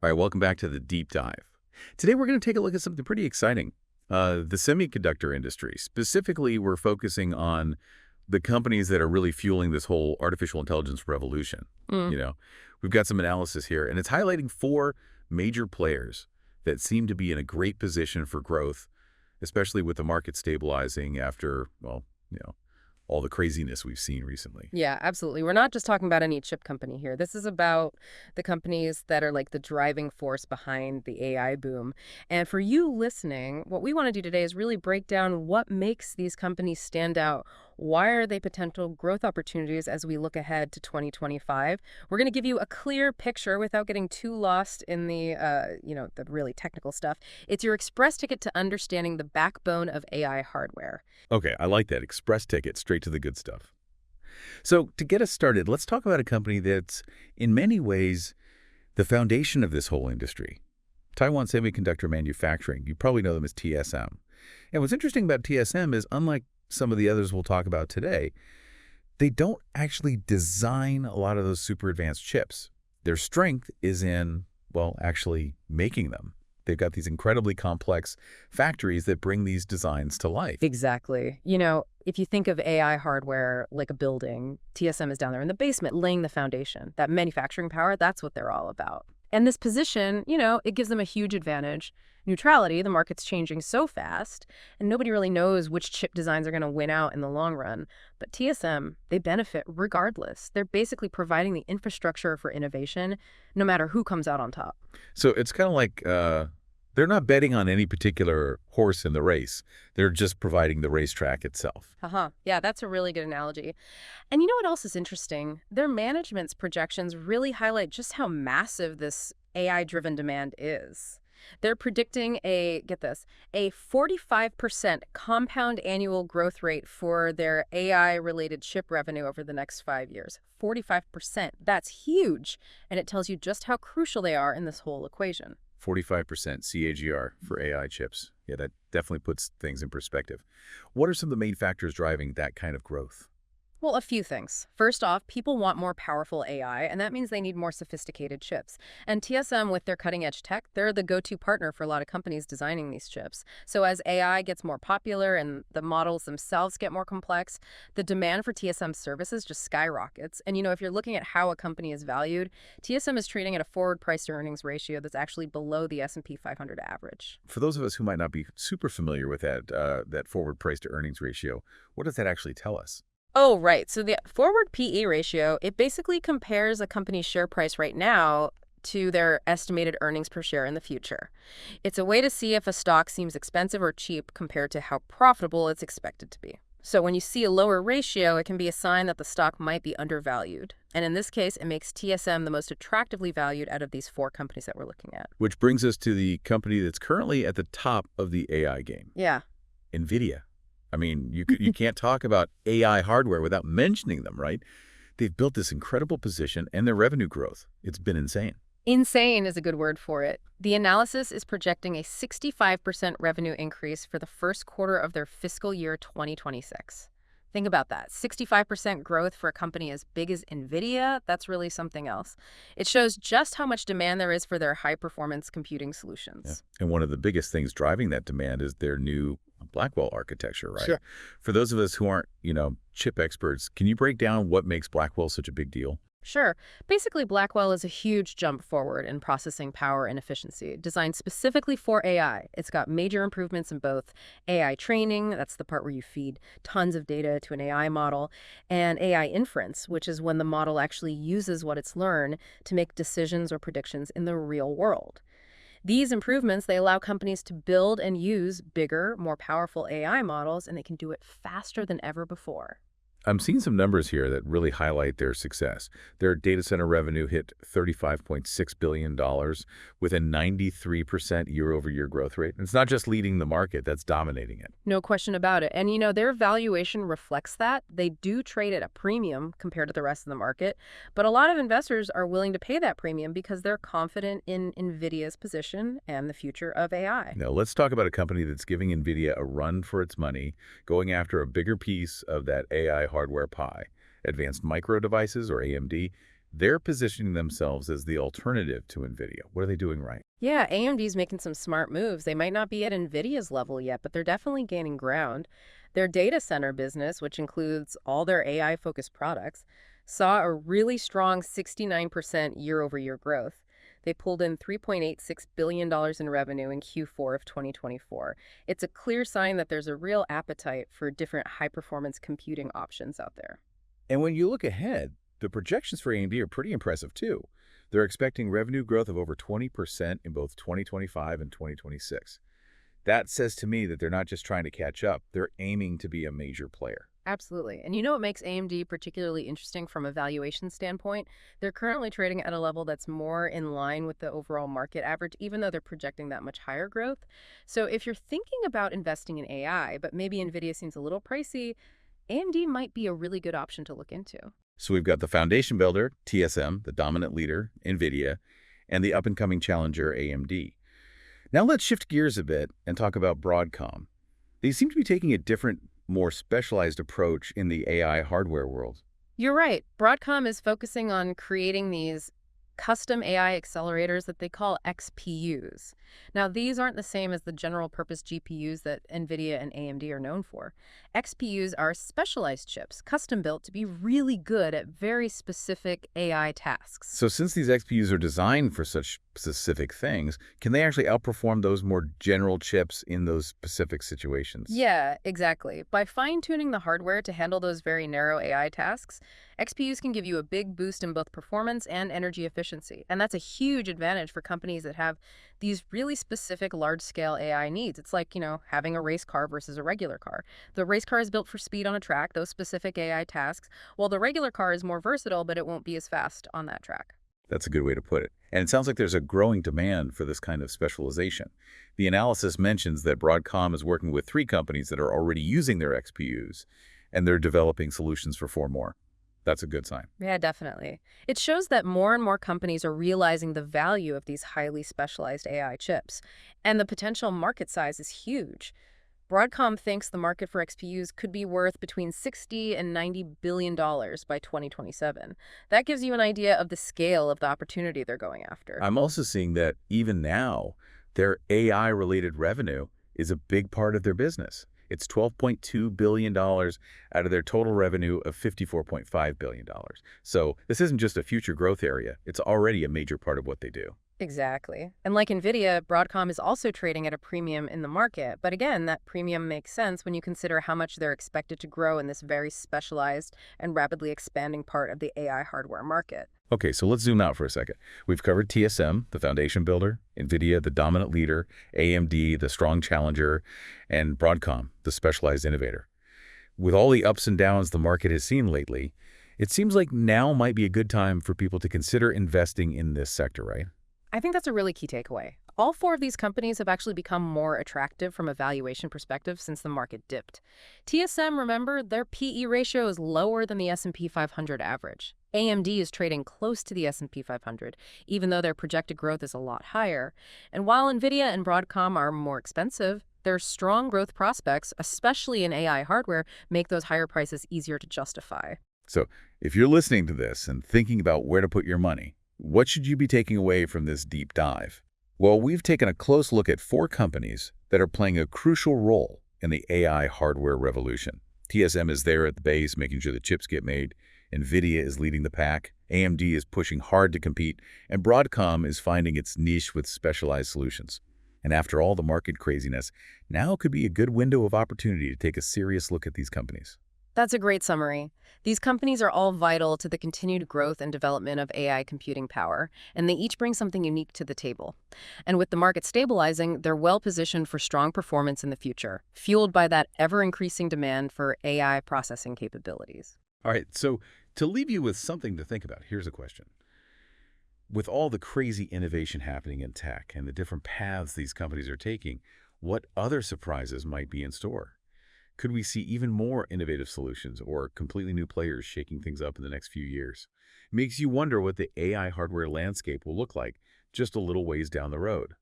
All right, welcome back to the deep dive. Today we're going to take a look at something pretty exciting. The semiconductor industry. Specifically, we're focusing on the companies that are really fueling this whole artificial intelligence revolution. Mm. You know, we've got some analysis here, and it's highlighting four major players that seem to be in a great position for growth, especially with the market stabilizing after, well, all the craziness we've seen recently. Yeah, absolutely. We're not just talking about any chip company here. This is about the companies that are like the driving force behind the AI boom. And for you listening, what we want to do today is really break down what makes these companies stand out. Why are they potential growth opportunities as we look ahead to 2025? We're going to give you a clear picture without getting too lost in the really technical stuff. It's your express ticket to understanding the backbone of AI hardware. Okay, I like that. Express ticket, straight to the good stuff. So to get us started, let's talk about a company that's in many ways the foundation of this whole industry. Taiwan Semiconductor Manufacturing. You probably know them as TSM. And what's interesting about TSM is, unlike some of the others we'll talk about today, they don't actually design a lot of those super advanced chips. Their strength is in, well, actually making them. They've got these incredibly complex factories that bring these designs to life. Exactly. If you think of AI hardware like a building, TSM is down there in the basement laying the foundation. That manufacturing power, that's what they're all about. And this position, it gives them a huge advantage. Neutrality, the market's changing so fast, and nobody really knows which chip designs are going to win out in the long run. But TSM, they benefit regardless. They're basically providing the infrastructure for innovation, no matter who comes out on top. So it's kind of like they're not betting on any particular horse in the race. They're just providing the racetrack itself. Yeah, that's a really good analogy. And you know what else is interesting? Their management's projections really highlight just how massive this AI-driven demand is. They're predicting get this, a 45% compound annual growth rate for their AI-related chip revenue over the next 5 years. 45%. That's huge. And it tells you just how crucial they are in this whole equation. 45% CAGR for AI chips. Yeah, that definitely puts things in perspective. What are some of the main factors driving that kind of growth? Well, a few things. First off, people want more powerful AI, and that means they need more sophisticated chips. And TSM, with their cutting-edge tech, they're the go-to partner for a lot of companies designing these chips. So as AI gets more popular and the models themselves get more complex, the demand for TSM services just skyrockets. And if you're looking at how a company is valued, TSM is trading at a forward price-to-earnings ratio that's actually below the S&P 500 average. For those of us who might not be super familiar with that forward price-to-earnings ratio, what does that actually tell us? Oh, right. So the forward PE ratio, it basically compares a company's share price right now to their estimated earnings per share in the future. It's a way to see if a stock seems expensive or cheap compared to how profitable it's expected to be. So when you see a lower ratio, it can be a sign that the stock might be undervalued. And in this case, it makes TSM the most attractively valued out of these four companies that we're looking at. Which brings us to the company that's currently at the top of the AI game. Yeah. NVIDIA. I mean, you can't talk about AI hardware without mentioning them, right? They've built this incredible position, and their revenue growth, it's been insane. Insane is a good word for it. The analysis is projecting a 65% revenue increase for the first quarter of their fiscal year 2026. Think about that. 65% growth for a company as big as NVIDIA, that's really something else. It shows just how much demand there is for their high-performance computing solutions. Yeah. And one of the biggest things driving that demand is their new Blackwell architecture, right? Sure. For those of us who aren't, chip experts, can you break down what makes Blackwell such a big deal? Sure. Basically, Blackwell is a huge jump forward in processing power and efficiency, designed specifically for AI. It's got major improvements in both AI training, that's the part where you feed tons of data to an AI model, and AI inference, which is when the model actually uses what it's learned to make decisions or predictions in the real world. These improvements, they allow companies to build and use bigger, more powerful AI models, and they can do it faster than ever before. I'm seeing some numbers here that really highlight their success. Their data center revenue hit $35.6 billion with a 93% year-over-year growth rate. And it's not just leading the market, that's dominating it. No question about it. And their valuation reflects that. They do trade at a premium compared to the rest of the market, but a lot of investors are willing to pay that premium because they're confident in NVIDIA's position and the future of AI. Now, let's talk about a company that's giving NVIDIA a run for its money, going after a bigger piece of that AI hardware pie. Advanced Micro Devices, or AMD, They're positioning themselves as the alternative to NVIDIA. What are they doing right? Yeah, AMD's making some smart moves. They might not be at NVIDIA's level yet, but they're definitely gaining ground. Their data center business, which includes all their AI-focused products, saw a really strong 69% year-over-year growth. They pulled in $3.86 billion in revenue in Q4 of 2024. It's a clear sign that there's a real appetite for different high-performance computing options out there. And when you look ahead, the projections for AMD are pretty impressive too. They're expecting revenue growth of over 20% in both 2025 and 2026. That says to me that they're not just trying to catch up, they're aiming to be a major player. Absolutely. And you know what makes AMD particularly interesting from a valuation standpoint? They're currently trading at a level that's more in line with the overall market average, even though they're projecting that much higher growth. So if you're thinking about investing in AI, but maybe NVIDIA seems a little pricey, AMD might be a really good option to look into. So we've got the foundation builder, TSM, the dominant leader, NVIDIA, and the up-and-coming challenger, AMD. Now let's shift gears a bit and talk about Broadcom. They seem to be taking a different, more specialized approach in the AI hardware world. You're right. Broadcom is focusing on creating these custom AI accelerators that they call XPUs. Now, these aren't the same as the general purpose GPUs that NVIDIA and AMD are known for. XPUs are specialized chips, custom built to be really good at very specific AI tasks. So since these XPUs are designed for such specific things, can they actually outperform those more general chips in those specific situations? Yeah, exactly. By fine-tuning the hardware to handle those very narrow AI tasks, XPUs can give you a big boost in both performance and energy efficiency. And that's a huge advantage for companies that have these really specific large-scale AI needs. It's like, having a race car versus a regular car. The race car is built for speed on a track, those specific AI tasks, while the regular car is more versatile, but it won't be as fast on that track. That's a good way to put it. And it sounds like there's a growing demand for this kind of specialization. The analysis mentions that Broadcom is working with 3 companies that are already using their XPUs, and they're developing solutions for 4 more. That's a good sign. Yeah, definitely. It shows that more and more companies are realizing the value of these highly specialized AI chips, and the potential market size is huge. Broadcom thinks the market for XPUs could be worth between $60 and $90 billion by 2027. That gives you an idea of the scale of the opportunity they're going after. I'm also seeing that even now, their AI-related revenue is a big part of their business. It's $12.2 billion out of their total revenue of $54.5 billion. So this isn't just a future growth area. It's already a major part of what they do. Exactly. And like NVIDIA, Broadcom is also trading at a premium in the market. But again, that premium makes sense when you consider how much they're expected to grow in this very specialized and rapidly expanding part of the AI hardware market. Okay, so let's zoom out for a second. We've covered TSM, the foundation builder, NVIDIA, the dominant leader, AMD, the strong challenger, and Broadcom, the specialized innovator. With all the ups and downs the market has seen lately, it seems like now might be a good time for people to consider investing in this sector, right? I think that's a really key takeaway. All 4 of these companies have actually become more attractive from a valuation perspective since the market dipped. TSM, remember, their PE ratio is lower than the S&P 500 average. AMD is trading close to the S&P 500, even though their projected growth is a lot higher. And while NVIDIA and Broadcom are more expensive, their strong growth prospects, especially in AI hardware, make those higher prices easier to justify. So if you're listening to this and thinking about where to put your money, what should you be taking away from this deep dive? Well, we've taken a close look at 4 companies that are playing a crucial role in the AI hardware revolution. TSM is there at the base, making sure the chips get made. NVIDIA is leading the pack. AMD is pushing hard to compete. And Broadcom is finding its niche with specialized solutions. And after all the market craziness, now could be a good window of opportunity to take a serious look at these companies. That's a great summary. These companies are all vital to the continued growth and development of AI computing power, and they each bring something unique to the table. And with the market stabilizing, they're well positioned for strong performance in the future, fueled by that ever-increasing demand for AI processing capabilities. All right, so to leave you with something to think about, here's a question. With all the crazy innovation happening in tech and the different paths these companies are taking, what other surprises might be in store? Could we see even more innovative solutions or completely new players shaking things up in the next few years? It makes you wonder what the AI hardware landscape will look like just a little ways down the road.